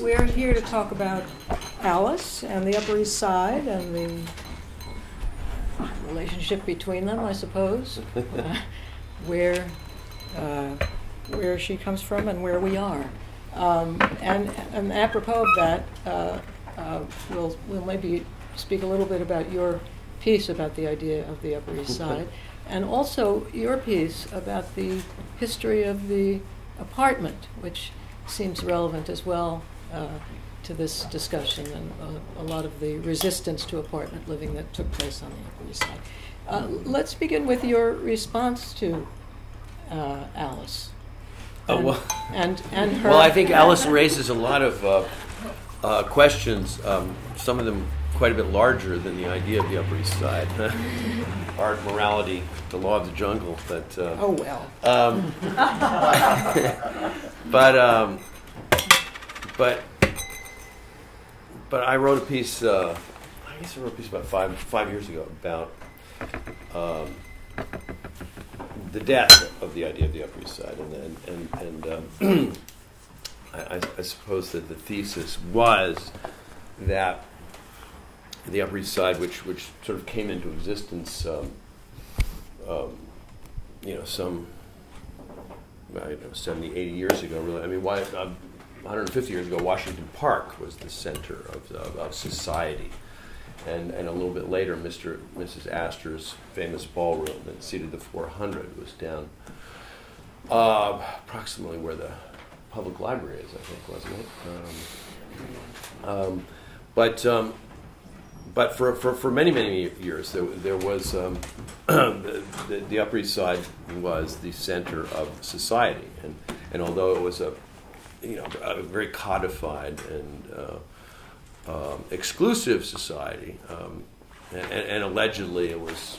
we're here to talk about Alice and the Upper East Side and the relationship between them, I suppose, where she comes from and where we are. And apropos of that, we'll maybe speak a little bit about your piece about the idea of the Upper East Side, and also your piece about the history of the apartment, which seems relevant as well to this discussion, and a lot of the resistance to apartment living that took place on the Upper East Side. Let's begin with your response to Alice. And her. Well, I think Alice raises a lot of questions, some of them quite a bit larger than the idea of the Upper East Side. Art, morality, the law of the jungle. But oh well. But I wrote a piece. I guess I wrote a piece about five years ago about the death of the idea of the Upper East Side, and I suppose that the thesis was that the Upper East Side, which sort of came into existence, some 70, 80 years ago, really. I mean, 150 years ago, Washington Park was the center of society. And a little bit later, Mrs. Astor's famous ballroom that seated the 400 was down approximately where the public library is, I think, wasn't it? But for many years, there was the Upper East Side was the center of society, and although it was a very codified and exclusive society, and allegedly it was,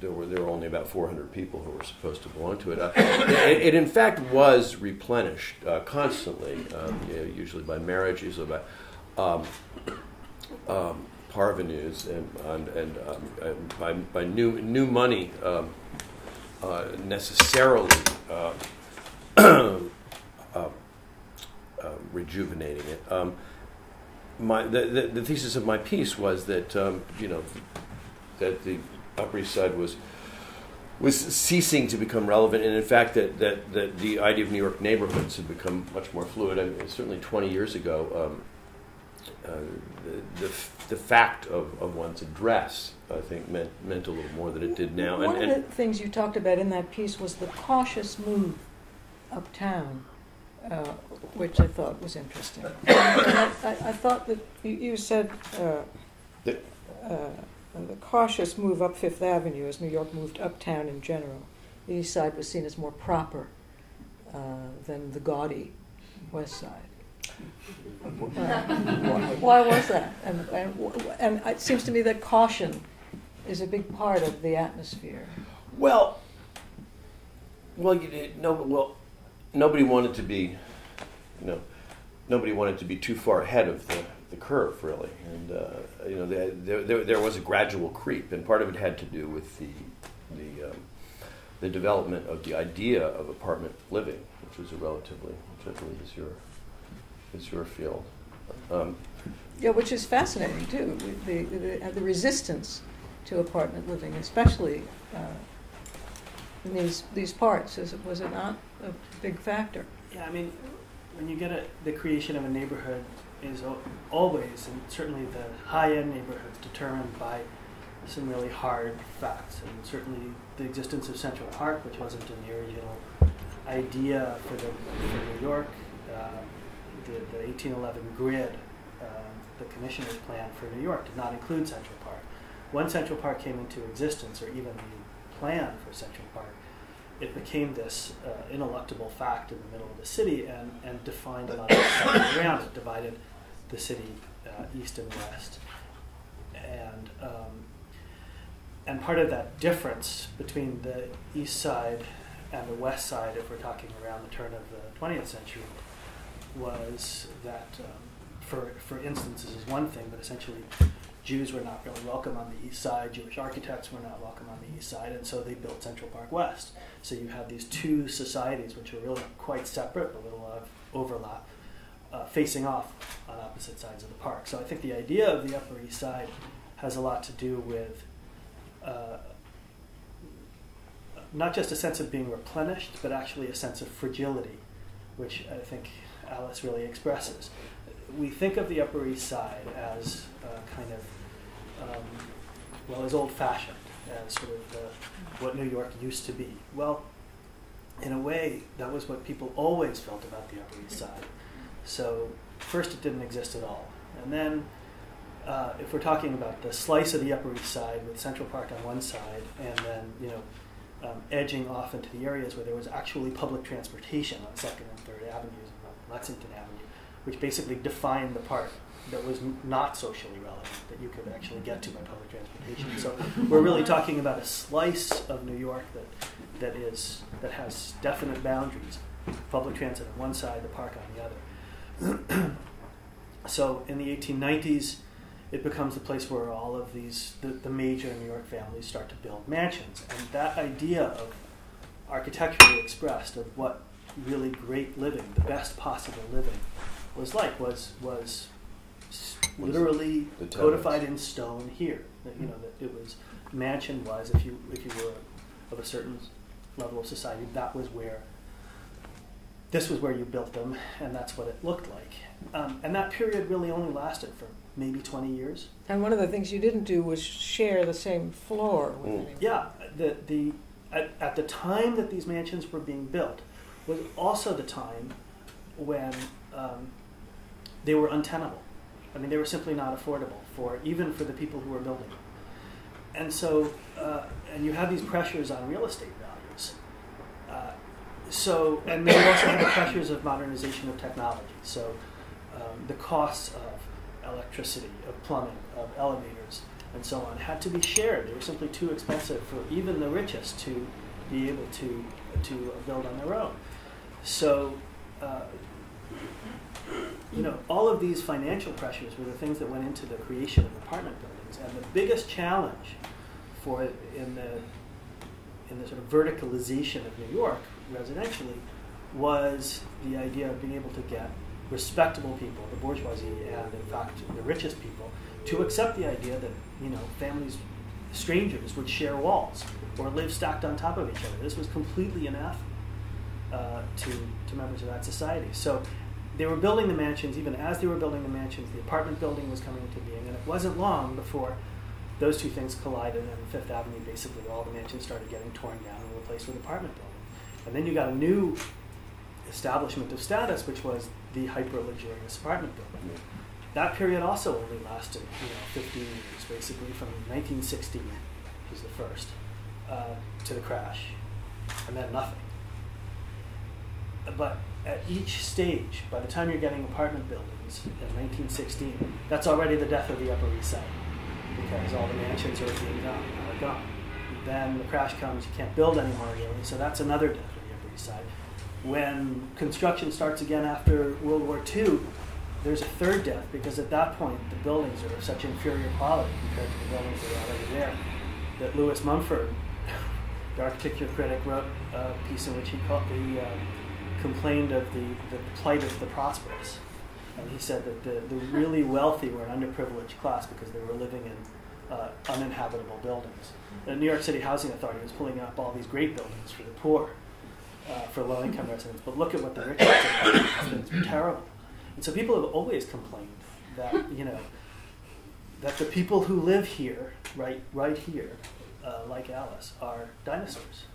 there were only about 400 people who were supposed to belong to it. It in fact was replenished constantly, usually by marriage, usually by parvenus, and by new money necessarily rejuvenating it. The thesis of my piece was that that the Upper East Side was ceasing to become relevant, and in fact that the idea of New York neighborhoods had become much more fluid. I mean, certainly 20 years ago, the fact of one's address, I think, meant a little more than it did now. One of the things you talked about in that piece was the cautious move uptown, which I thought was interesting. I thought that you said the cautious move up Fifth Avenue as New York moved uptown in general. The East Side was seen as more proper than the gaudy West Side. Why was that? And it seems to me that caution is a big part of the atmosphere. Nobody wanted to be, nobody wanted to be too far ahead of the curve, really, and there was a gradual creep, and part of it had to do with the development of the idea of apartment living, which was a relatively, which I believe is your field. Yeah, which is fascinating too. The resistance to apartment living, especially in these parts, was it not a big factor? Yeah, I mean, when you get the creation of a neighborhood is always, and certainly the high-end neighborhoods, determined by some really hard facts, and certainly the existence of Central Park, which wasn't in the original idea for New York. The 1811 grid, the commissioner's plan for New York, did not include Central Park. When Central Park came into existence, or even the plan for Central Park, it became this ineluctable fact in the middle of the city, and defined a lot of stuff around it, divided the city east and west. And part of that difference between the east side and the west side, if we're talking around the turn of the 20th century, was that, for instance, this is one thing, but essentially Jews were not really welcome on the east side, Jewish architects were not welcome on the east side, and so they built Central Park West. So you have these two societies which are really quite separate, but with a lot of overlap, facing off on opposite sides of the park. So I think the idea of the Upper East Side has a lot to do with not just a sense of being replenished, but actually a sense of fragility, which I think Alice really expresses. We think of the Upper East Side as kind of, as old-fashioned, as sort of what New York used to be. Well, in a way, that was what people always felt about the Upper East Side. So first it didn't exist at all. And then if we're talking about the slice of the Upper East Side with Central Park on one side, and then edging off into the areas where there was actually public transportation on 2nd and 3rd Avenues and Lexington Avenue, which basically defined the park that was not socially relevant, that you could actually get to by public transportation. So we're really talking about a slice of New York that has definite boundaries. Public transit on one side, the park on the other. So in the 1890s, it becomes the place where all of the major New York families start to build mansions. And that idea of architecturally expressed of what really great living, the best possible living, was like, was literally codified in stone here. That it was, mansion was, if you were of a certain level of society, this was where you built them, and that's what it looked like. And that period really only lasted for maybe 20 years. And one of the things you didn't do was share the same floor with anyone. Yeah, at the time that these mansions were being built was also the time when they were untenable. I mean, they were simply not affordable even for the people who were building them. And so, and you have these pressures on real estate values. And then you also have the pressures of modernization of technology. So the costs of electricity, of plumbing, of elevators, and so on had to be shared. They were simply too expensive for even the richest to be able to build on their own. So, all of these financial pressures were the things that went into the creation of apartment buildings. And the biggest challenge in the sort of verticalization of New York residentially was the idea of being able to get respectable people, the bourgeoisie, and in fact the richest people, to accept the idea that families, strangers, would share walls or live stacked on top of each other. This was completely anathema to members of that society. So they were building the mansions. Even as they were building the mansions, the apartment building was coming into being, and it wasn't long before those two things collided, and Fifth Avenue, basically all the mansions started getting torn down and replaced with apartment buildings. And then you got a new establishment of status, which was the hyper-luxurious apartment building. That period also only lasted 15 years, basically, from 1916, which was the first, to the crash, and then nothing. But at each stage, by the time you're getting apartment buildings in 1916, that's already the death of the Upper East Side, because all the mansions are gone. Then the crash comes, you can't build anymore, really, so that's another death of the Upper East Side. When construction starts again after World War II, there's a third death, because at that point the buildings are of such inferior quality compared to the buildings that are already there, that Louis Mumford, the architecture critic, wrote a piece in which he complained of the plight of the prosperous. And he said that the really wealthy were an underprivileged class because they were living in uninhabitable buildings. The New York City Housing Authority was pulling up all these great buildings for the poor, for low-income residents, but look at what the rich are doing. It's terrible. And so people have always complained that that the people who live here, right here, like Alice, are dinosaurs.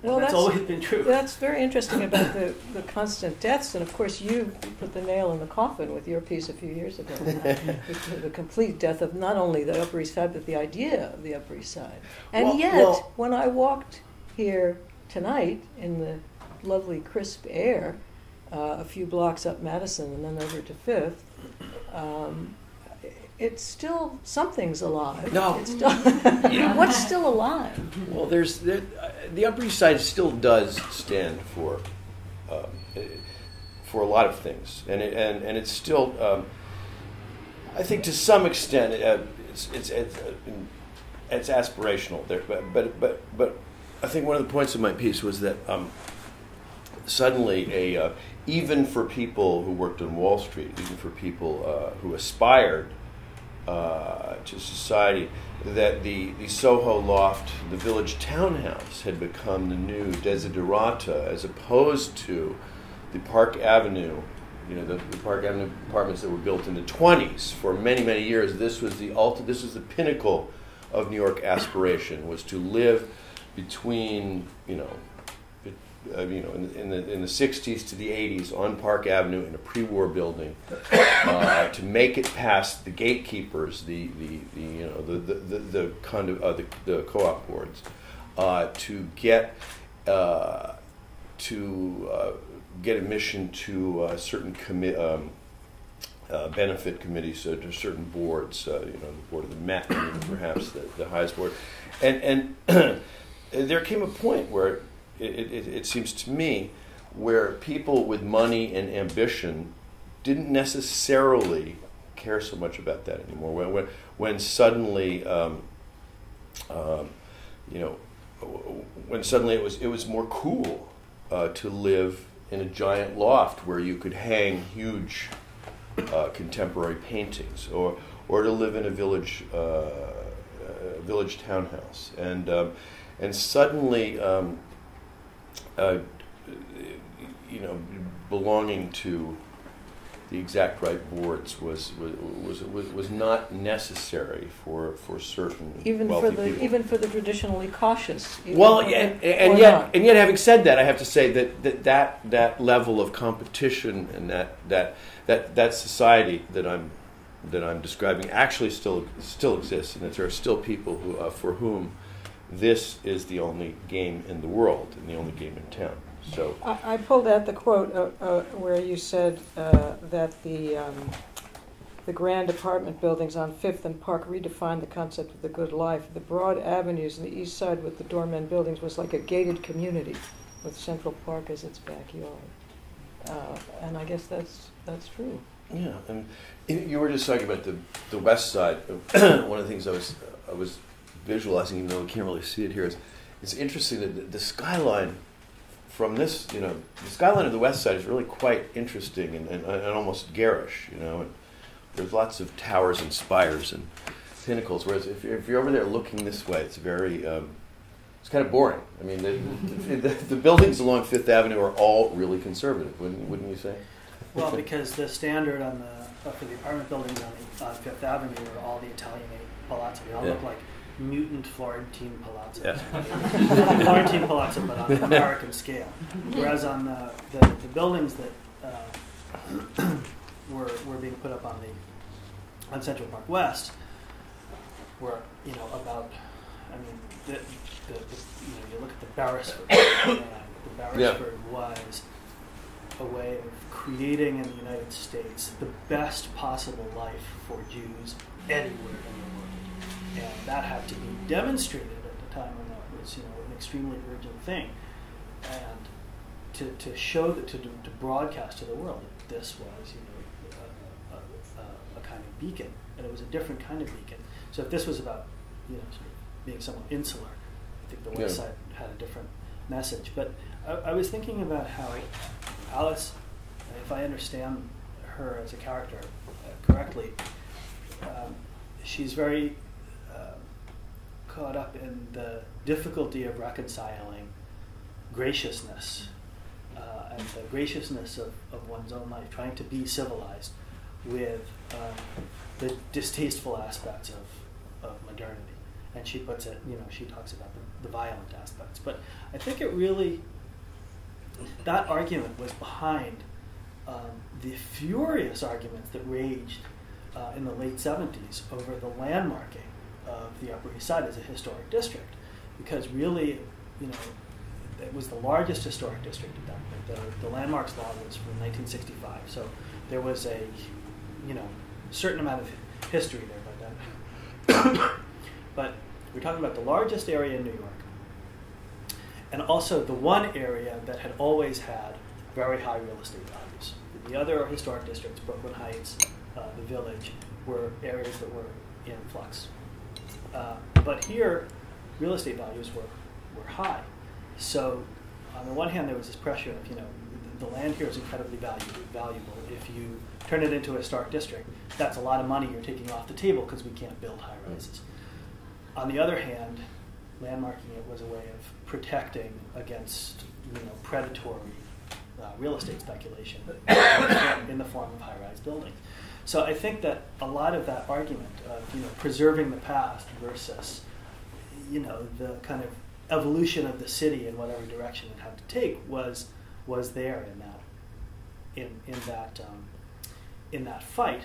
Well, that's always been true. That's very interesting about the constant deaths, and of course you put the nail in the coffin with your piece a few years ago. The complete death of not only the Upper East Side, but the idea of the Upper East Side. And when I walked here tonight in the lovely crisp air, a few blocks up Madison and then over to Fifth, it's still, something's alive. No. It's still what's still alive? Well, the Upper East Side still does stand for a lot of things, and it's still I think to some extent it's aspirational there, but I think one of the points of my piece was that suddenly even for people who worked on Wall Street, even for people who aspired to society, that the Soho loft, the village townhouse, had become the new desiderata, as opposed to the Park Avenue, the Park Avenue apartments that were built in the 20s. For many, many years, this was the pinnacle of New York aspiration, was to live between, in the 60s to the 80s on Park Avenue in a pre-war building, to make it past the gatekeepers, the co-op boards, to get admission to certain benefit committees, to certain boards, the board of the Met, perhaps the highest board, and there came a point where it seems to me where people with money and ambition didn't necessarily care so much about that anymore. When suddenly, when suddenly it was more cool to live in a giant loft where you could hang huge contemporary paintings, or to live in a village townhouse, and suddenly. Belonging to the exact right boards was not necessary for certain wealthy people. Even for the traditionally cautious. Well, and yet, having said that, I have to say that level of competition and that society that I'm describing actually still exists, and that there are still people who for whom this is the only game in the world and the only game in town. So I pulled out the quote where you said that the grand apartment buildings on 5th and Park redefined the concept of the good life. The broad avenues in the east side with the doorman buildings was like a gated community with Central Park as its backyard. And I guess that's true. Yeah, and you were just talking about the west side. One of the things I was visualizing, even though we can't really see it here, is it's interesting that the skyline from this, the skyline of the west side is really quite interesting and almost garish, and there's lots of towers and spires and pinnacles, whereas if you're over there looking this way, it's very, it's kind of boring. I mean, the buildings along Fifth Avenue are all really conservative, wouldn't you say? Well, because the standard for the apartment buildings on Fifth Avenue are all the Italian palazzi. They all look like mutant Florentine palazzo. Yeah. Florentine palazzo, but on an American scale. Whereas on the buildings that were being put up on Central Park West were about. I mean, you look at the Beresford. The Beresford was a way of creating in the United States the best possible life for Jews anywhere in the world. And that had to be demonstrated at the time when that was, an extremely urgent thing. And to show that, to broadcast to the world that this was, a kind of beacon, and it was a different kind of beacon. So if this was about, sort of being somewhat insular, I think the West Side had a different message. But I was thinking about how Alice, if I understand her as a character correctly, she's very caught up in the difficulty of reconciling graciousness and the graciousness of one's own life, trying to be civilized with the distasteful aspects of modernity. And she puts it, she talks about the violent aspects. But I think it really, that argument was behind the furious arguments that raged in the late 70s over the landmarking of the Upper East Side as a historic district. Because really, it was the largest historic district at that point. The landmarks law was from 1965. So there was a, certain amount of history there by then. But we're talking about the largest area in New York, and also the one area that had always had very high real estate values. The other historic districts, Brooklyn Heights, the village were areas that were in flux. But here, real estate values were high. So on the one hand, there was this pressure of, the land here is incredibly valuable. If you turn it into a historic district, that's a lot of money you're taking off the table because we can't build high rises. On the other hand, landmarking it was a way of protecting against predatory real estate speculation in the form of high-rise buildings. So I think that a lot of that argument of preserving the past versus the kind of evolution of the city in whatever direction it had to take was there in that fight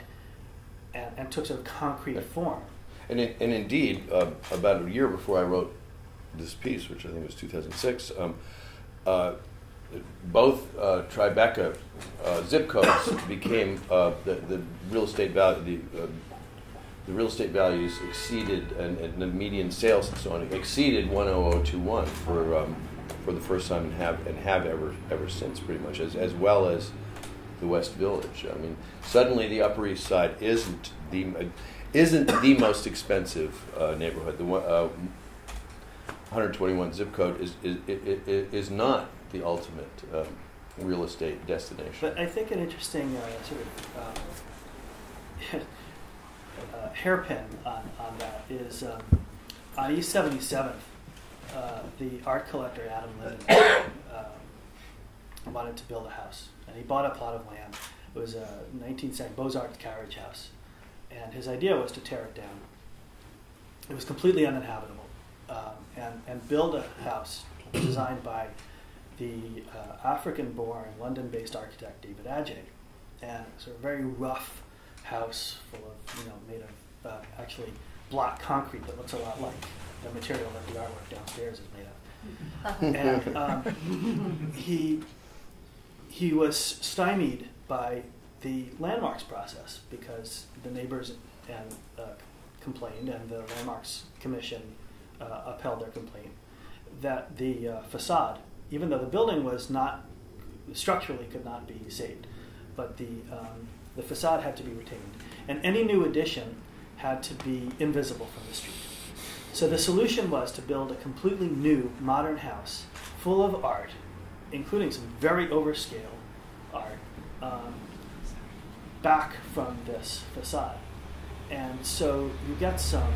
and took sort of concrete form. And indeed, about a year before I wrote this piece, which I think was 2006, both Tribeca zip codes became the real estate value. The real estate values exceeded, and the median sales and so on exceeded 10021 for the first time, and have ever since, pretty much, as well as the West Village. I mean, suddenly the Upper East Side isn't the most expensive neighborhood. The 121 zip code is not the ultimate real estate destination. But I think an interesting hairpin on that is on East 77th, the art collector Adam Linden wanted to build a house, and he bought a plot of land. It was a 19th century Beaux-Arts carriage house, and his idea was to tear it down. It was completely uninhabitable, and build a house designed by the African-born, London-based architect David Adjaye, and sort of very rough house full of, made of actually black concrete that looks a lot like the material that the artwork downstairs is made of. And he was stymied by the landmarks process because the neighbors complained, and the landmarks commission upheld their complaint that the facade, even though the building was not structurally could not be saved, but the facade had to be retained, and any new addition had to be invisible from the street. So the solution was to build a completely new, modern house full of art, including some very overscale art, back from this facade. And so you get some,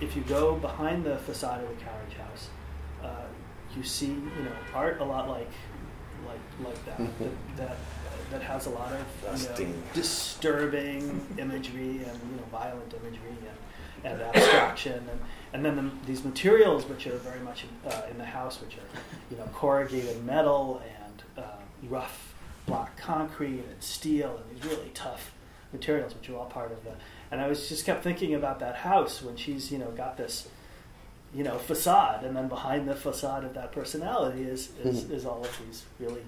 if you go behind the facade of the carriage house, you see, art a lot like that that has a lot of disturbing imagery and violent imagery and abstraction, and then these materials which are very much in the house, which are corrugated metal and rough block concrete and steel and these really tough materials, which are all part of the. And I was just kept thinking about that house when she's got this facade, and then behind the facade of that personality is all of these really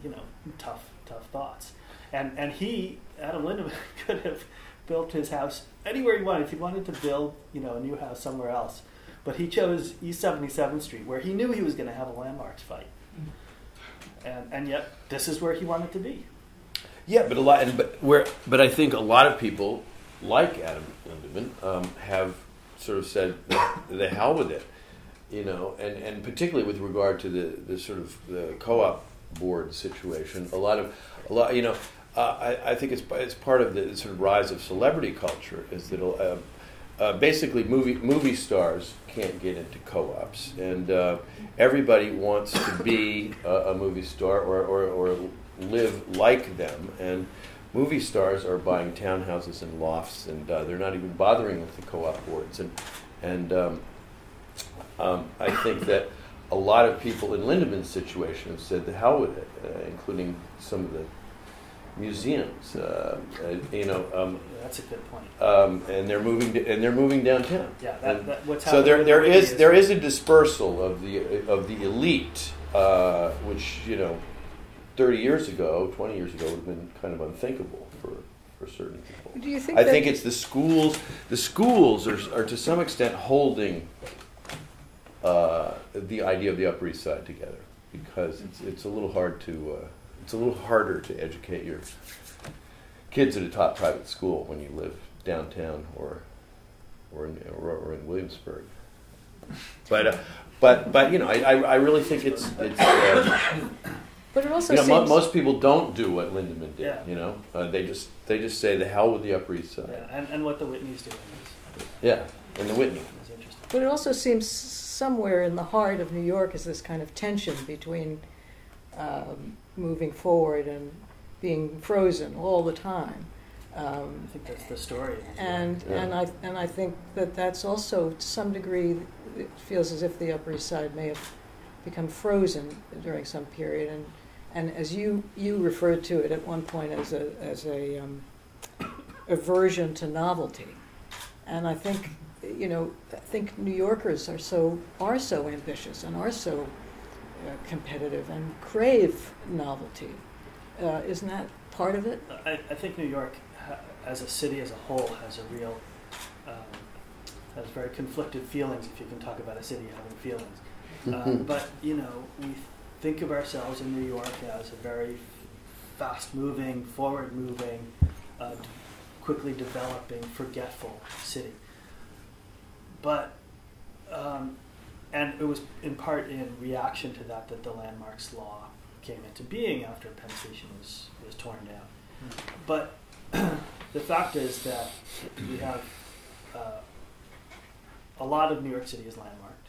tough thoughts. And Adam Linden could have built his house anywhere he wanted. If he wanted to build a new house somewhere else, but he chose East 77th Street, where he knew he was going to have a landmarks fight, and yet this is where he wanted to be. Yeah, but I think a lot of people like Adam Lindemann have sort of said the hell with it, and particularly with regard to the sort of the co-op board situation. A lot, I think it's part of the sort of rise of celebrity culture is that basically movie stars can't get into co-ops, and everybody wants to be a movie star or live like them, and movie stars are buying townhouses and lofts, and they're not even bothering with the co-op boards, and I think that a lot of people in Lindemann's situation have said the hell with it, including some of the museums. That's a good point. And they're moving downtown. Yeah, that what's so happening. So there is a dispersal of the elite, which 30 years ago, 20 years ago would have been kind of unthinkable for certain people. Do you think? I think it's the schools. The schools are to some extent holding the idea of the Upper East Side together, because it's a little hard to it's a little harder to educate kids at a top private school when you live downtown or in Williamsburg. But you know, I really think it's but it also you know, seems most people don't do what Lindemann did. Yeah. You know, they just say the hell with the Upper East Side. Yeah, and what the Whitney's doing is, Yeah, and the Whitney. is interesting. But it also seems somewhere in the heart of New York is this kind of tension between moving forward and being frozen all the time. I think that's the story. And I think that's also to some degree it feels as if the Upper East Side may have become frozen during some period, and as you referred to it at one point as a aversion to novelty, and I think New Yorkers are so ambitious and are so competitive and crave novelty. Isn't that part of it? I think New York, as a city as a whole, has a real, has very conflicted feelings, if you can talk about a city having feelings. But, you know, we think of ourselves in New York as a very fast-moving, forward-moving, quickly developing, forgetful city. But, and it was in part in reaction to that the landmarks law came into being after Penn Station was torn down. But the fact is that we have a lot of New York City is landmarked,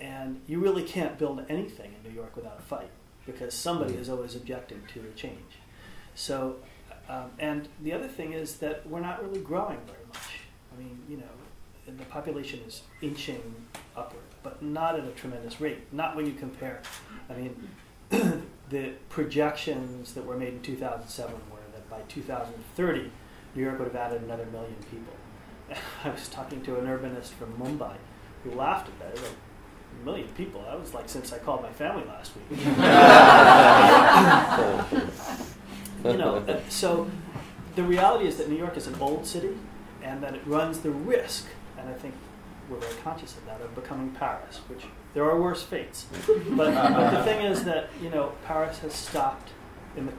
and you really can't build anything in New York without a fight, because somebody is always objecting to a change. So, and the other thing is that we're not really growing very much. I mean, you know, the population is inching upward, but not at a tremendous rate. Not when you compare. I mean, the projections that were made in 2007 were that by 2030, New York would have added another 1 million people. I was talking to an urbanist from Mumbai who laughed at that. He was like, 1 million people? That was like since I called my family last week. You know, so the reality is that New York is an old city, and that it runs the risk, and I think we're very conscious of that, of becoming Paris, which there are worse fates. But the thing is that, you know, Paris has stopped, in the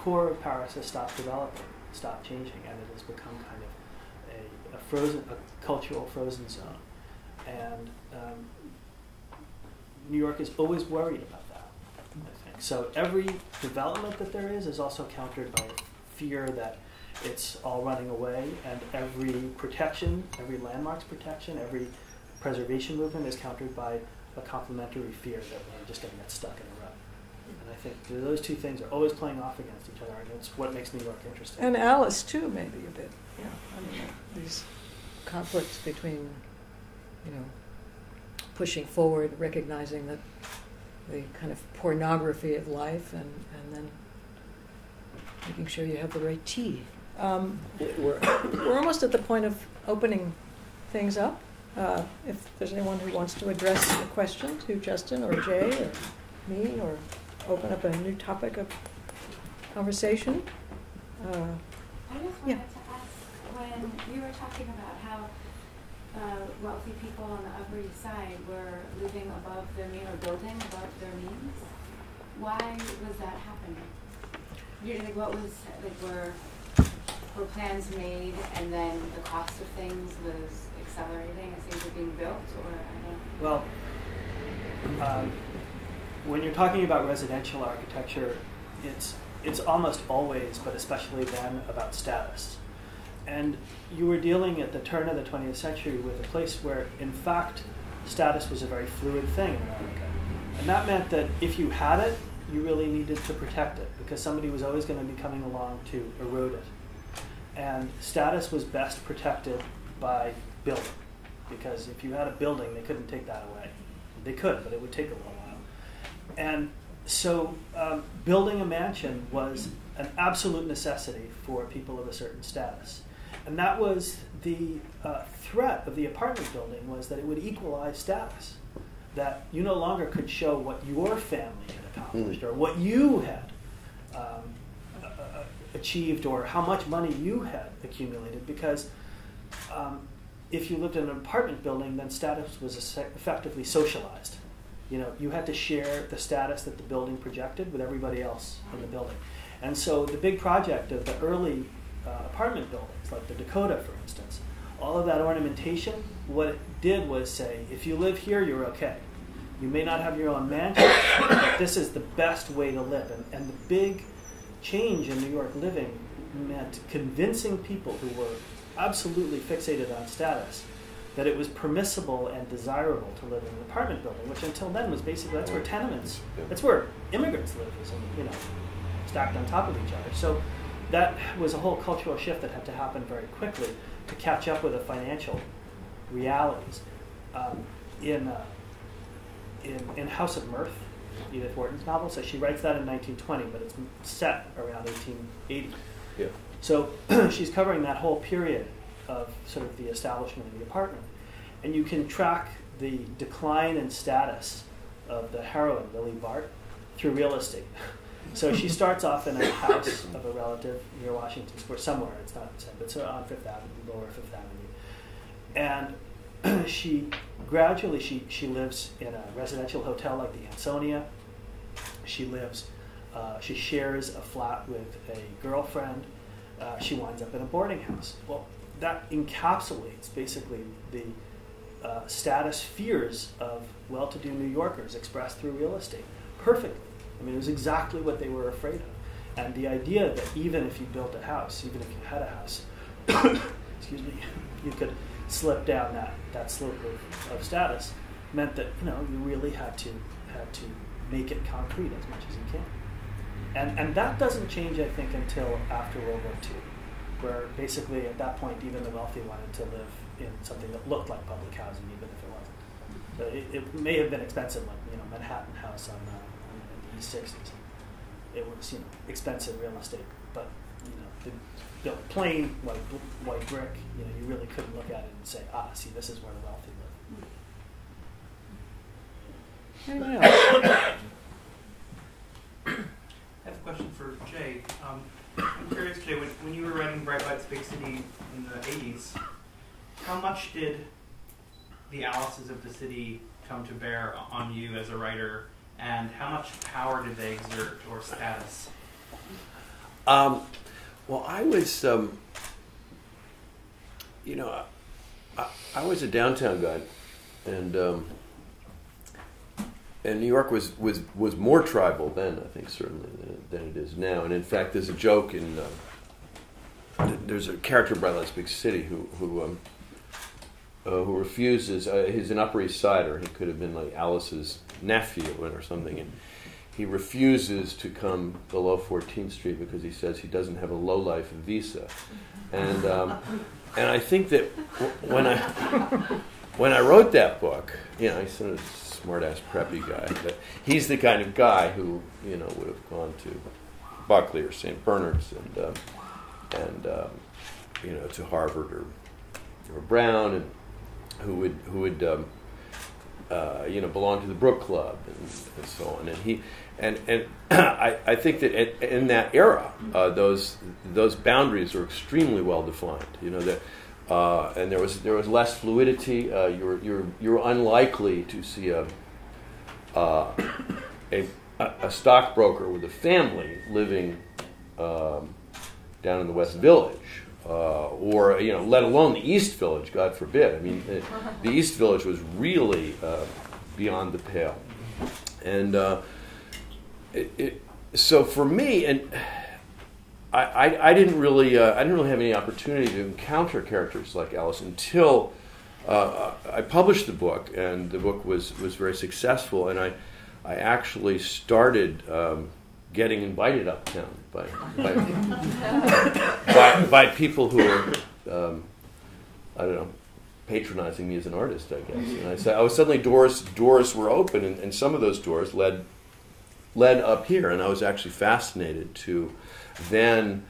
core of Paris has stopped developing, stopped changing, and it has become kind of a cultural frozen zone. And New York is always worried about that, I think. So every development that there is also countered by fear that it's all running away, and every protection, every landmarks protection, every preservation movement is countered by a complementary fear that we're just going to get stuck in a rut. And I think those two things are always playing off against each other, and it's what makes New York interesting. And Alice too, maybe a bit. Yeah, I mean, these conflicts between, you know, pushing forward, recognizing that the kind of pornography of life, and then making sure you have the right tea. We're almost at the point of opening things up. If there's anyone who wants to address a question to Justin or Jay or me, or open up a new topic of conversation. I just wanted to ask, when you were talking about how wealthy people on the Upper East Side were living above their means, or building above their means, why was that happening? Like, what was, like, were plans made and then the cost of things was accelerating as things were being built, or I don't know? Well, when you're talking about residential architecture, it's almost always, but especially then, about status. And you were dealing at the turn of the 20th century with a place where, in fact, status was a very fluid thing in America. And that meant that if you had it, you really needed to protect it, because somebody was always going to be coming along to erode it. And status was best protected by building, because if you had a building, they couldn't take that away. They could, but it would take a little while. And so building a mansion was an absolute necessity for people of a certain status. And that was the threat of the apartment building, was that it would equalize status, that you no longer could show what your family had accomplished or what you had achieved or how much money you had accumulated, because if you lived in an apartment building, then status was effectively socialized. You know, you had to share the status that the building projected with everybody else in the building. And so the big project of the early apartment buildings, like the Dakota, for instance, all of that ornamentation, what it did was say, if you live here, you're okay. You may not have your own mansion, but this is the best way to live. And the big change in New York living meant convincing people who were absolutely fixated on status that it was permissible and desirable to live in an apartment building, which until then was basically, that's where tenements, that's where immigrants lived, stacked on top of each other. So that was a whole cultural shift that had to happen very quickly to catch up with the financial realities. In House of Mirth, Edith Wharton's novel, so she writes that in 1920, but it's set around 1880. Yeah. So she's covering that whole period of sort of the establishment of the apartment. And you can track the decline in status of the heroine, Lily Bart, through real estate. So she starts off in a house of a relative near Washington Square, somewhere, it's not said, but it's on Fifth Avenue, lower Fifth Avenue. And she gradually, she lives in a residential hotel like the Ansonia. She shares a flat with a girlfriend. She winds up in a boarding house. Well, that encapsulates basically the status fears of well-to-do New Yorkers expressed through real estate perfectly. I mean, it was exactly what they were afraid of. And the idea that even if you built a house, even if you had a house, excuse me, you could slip down that slope of status meant that you really had to make it concrete as much as you can. And that doesn't change, I think, until after World War II, where basically at that point even the wealthy wanted to live in something that looked like public housing, even if it wasn't. So it may have been expensive, like Manhattan House on the East 60s. It was expensive real estate, but the plain white brick, you really couldn't look at it and say, see, this is where the wealthy live. Anyone else? I have a question for Jay. I'm curious, Jay, when you were writing Bright Lights, Big City in the 80s, how much did the Alices of the City come to bear on you as a writer, and how much power did they exert, or status? Well, I was, I was a downtown guy, and New York was more tribal then, I think, certainly than it is now. And in fact, there's a joke in there's a character in Bright Lights, Big City who refuses. He's an Upper East Sider. He could have been like Alice's nephew or something, and he refuses to come below 14th Street because he says he doesn't have a low-life visa. And I think that when I wrote that book, he's sort of smart-ass preppy guy, but he's the kind of guy who would have gone to Buckley or St. Bernard's and to Harvard or Brown, and who would belong to the Brook Club and so on. And I think that in that era, those boundaries were extremely well defined. And there was less fluidity. You're unlikely to see a stockbroker with a family living down in the West Village, or let alone the East Village. God forbid. I mean, the East Village was really beyond the pale, and so for me, and I didn't really have any opportunity to encounter characters like Alice until I published the book, and the book was very successful, and I actually started getting invited uptown by people who were patronizing me as an artist, I guess. And I was suddenly doors were open, and some of those doors led up here, and I was actually fascinated to then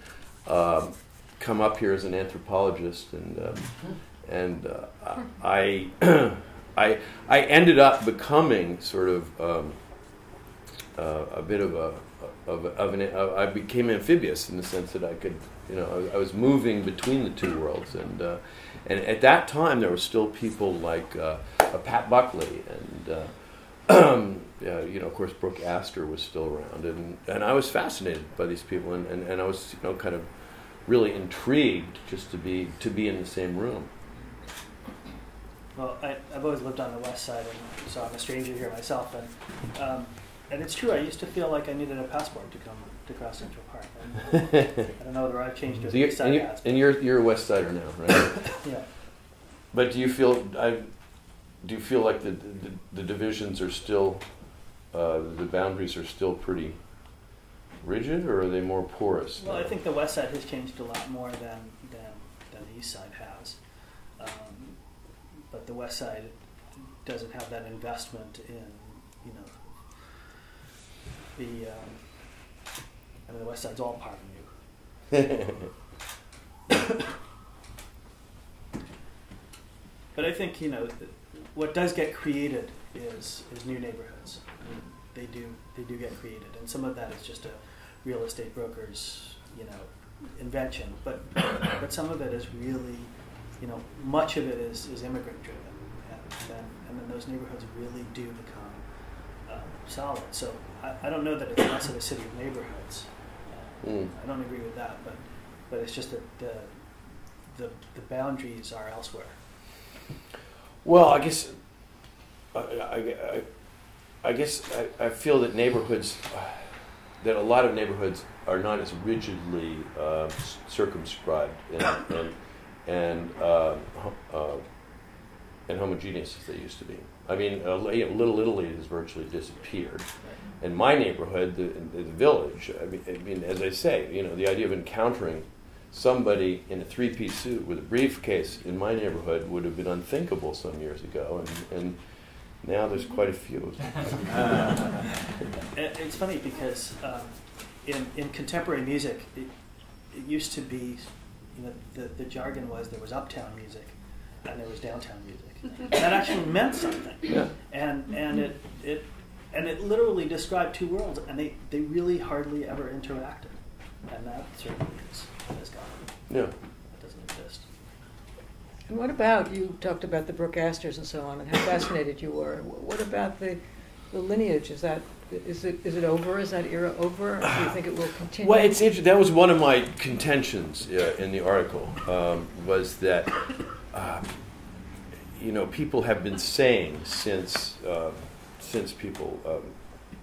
come up here as an anthropologist, and I ended up becoming sort of a bit of I became amphibious in the sense that I could, I was moving between the two worlds, and at that time there were still people like Pat Buckley and of course, Brooke Astor was still around, and I was fascinated by these people, and I was, kind of really intrigued just to be in the same room. Well, I've always lived on the west side, and so I'm a stranger here myself, and it's true. I used to feel like I needed a passport to cross Central Park. I don't know whether I've changed. So you're a West Sider now, right? Yeah. But do you feel like the divisions are still, the boundaries are still pretty rigid, or are they more porous? Well, I think the west side has changed a lot more than the east side has. But the west side doesn't have that investment in, the west side's all part of you. But I think, what does get created is new neighborhoods. I mean, they do get created, and some of that is just a real estate broker's, invention. But some of it is really, much of it is immigrant driven, and then those neighborhoods really do become solid. So I don't know that it's less of a city of neighborhoods. I don't agree with that, but it's just that the boundaries are elsewhere. Well, I feel that that a lot of neighborhoods are not as rigidly circumscribed and homogeneous as they used to be. I mean, Little Italy has virtually disappeared. In my neighborhood, the village, I mean, as I say, the idea of encountering somebody in a three-piece suit with a briefcase in my neighborhood would have been unthinkable some years ago, and now there's quite a few. It's funny because in contemporary music, it used to be, the jargon was there was uptown music and there was downtown music. That actually meant something. Yeah. And it literally described two worlds, and they really hardly ever interacted. And that certainly is gone. Yeah. That doesn't exist. And what about, you talked about the Brooke Astors and so on, and how fascinated you were. What about the lineage? Is it over? Is that era over? Do you think it will continue? Well, it's interesting. That was one of my contentions in the article, was that people have been saying since people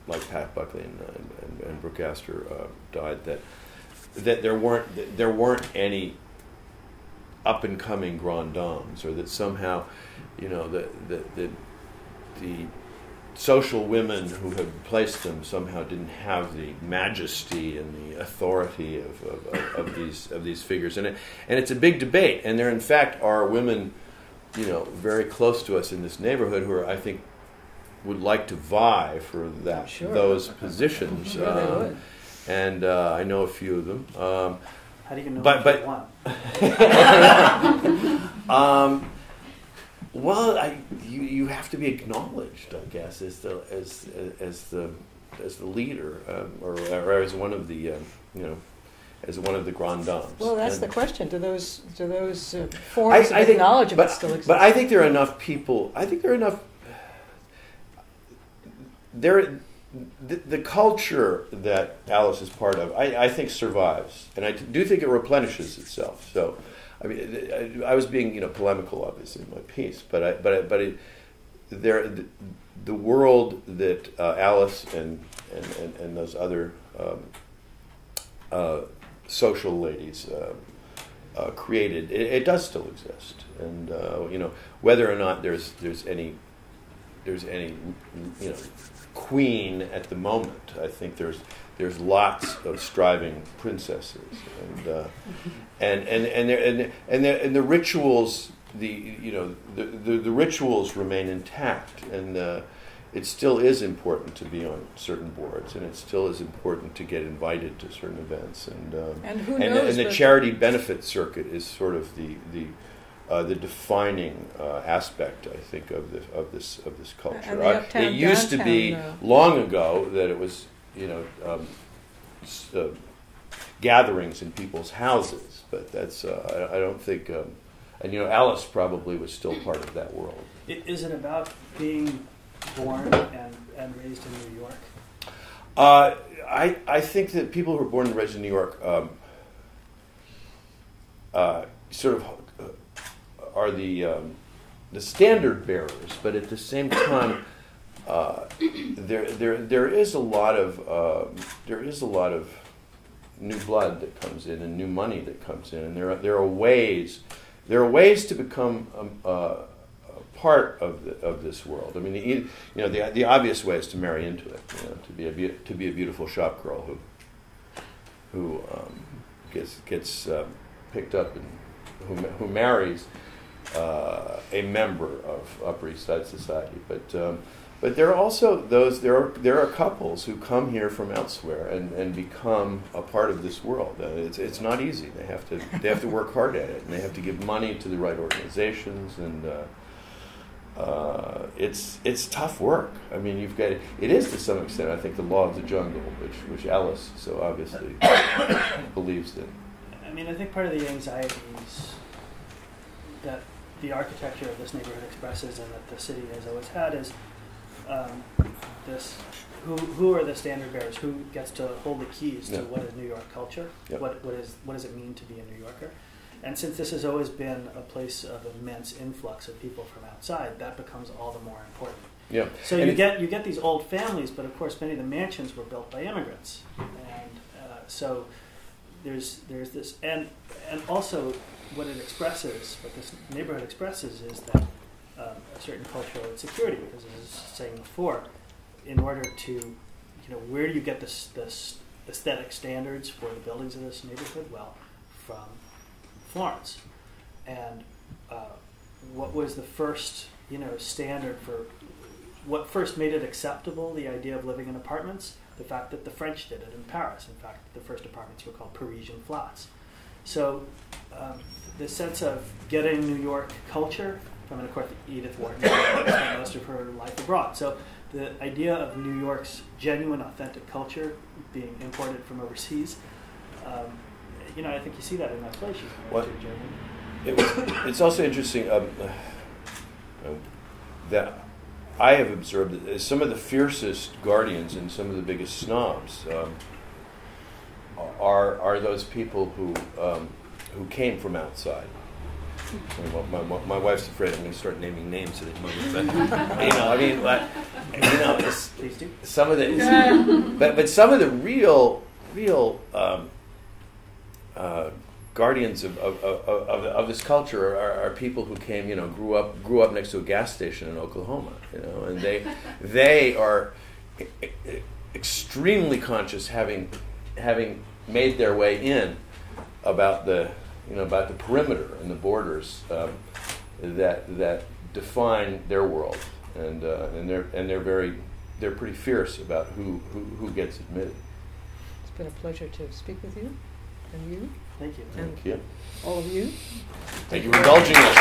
like Pat Buckley and Brooke Astor died that there weren't any up and coming grand dames, or that somehow the social women who had replaced them somehow didn't have the majesty and the authority of these figures, and it's a big debate. And there in fact are women very close to us in this neighborhood who are, I think, would like to vie for those positions. Sure they would. And I know a few of them. How do you know but one? Well, you have to be acknowledged, I guess, as the leader, or as one of the as one of the grand dames. Well, that's the question. Do those forms of acknowledgement still exist? But I think there are enough people. I think there are enough. The culture that Alice is part of, I think, survives, and I do think it replenishes itself. So, I mean, I was being polemical, obviously, in my piece, but the world that Alice and those other social ladies created, it does still exist, and whether or not there's any queen at the moment, I think there's lots of striving princesses, and the rituals, the rituals remain intact, and it still is important to be on certain boards, and it still is important to get invited to certain events, and who knows? And the charity benefit circuit is sort of the defining aspect, I think, of this culture. It used to be long ago that it was gatherings in people's houses, but that's I don't think. And Alice probably was still part of that world. Is it about being born and raised in New York? I think that people who are born and raised in New York sort of are the standard bearers, but at the same time, there is a lot of new blood that comes in and new money that comes in, and there are ways to become a part of this world. I mean, the obvious way is to marry into it. To be a beautiful shop girl who gets picked up and who marries a member of Upper East Side society. But there are also there are couples who come here from elsewhere and become a part of this world. It's not easy. They have to work hard at it, and they have to give money to the right organizations, and it's tough work. I mean, it is to some extent, I think, the law of the jungle, which Alice so obviously believes in. I mean, I think part of the anxieties that the architecture of this neighborhood expresses and that the city has always had is this: who are the standard bearers? Who gets to hold the keys to what is New York culture? Yep. What does it mean to be a New Yorker? And since this has always been a place of immense influx of people from outside, that becomes all the more important. Yeah. So you get these old families, but of course many of the mansions were built by immigrants, and so there's this, and also what it expresses, what this neighborhood expresses, is that a certain cultural insecurity, because as I was saying before, in order to, where do you get this aesthetic standards for the buildings of this neighborhood? Well, from Florence. And what was the first, standard for what first made it acceptable, the idea of living in apartments? The fact that the French did it in Paris. In fact, the first apartments were called Parisian flats. So the sense of getting New York culture from, and of course, Edith Wharton spent most of her life abroad. So the idea of New York's genuine, authentic culture being imported from overseas, I think you see that in that place. It's also interesting that I have observed that some of the fiercest guardians and some of the biggest snobs are those people who came from outside. My wife's afraid I'm going to start naming names at a moment, but Please do. Some of the, but some of the real guardians of this culture are people who came, grew up next to a gas station in Oklahoma, and they are extremely conscious, having made their way in, about the perimeter and the borders that define their world, and they're pretty fierce about who gets admitted. It's been a pleasure to speak with you, and you. Thank you. Thank you. All of you. Thank you for indulging us.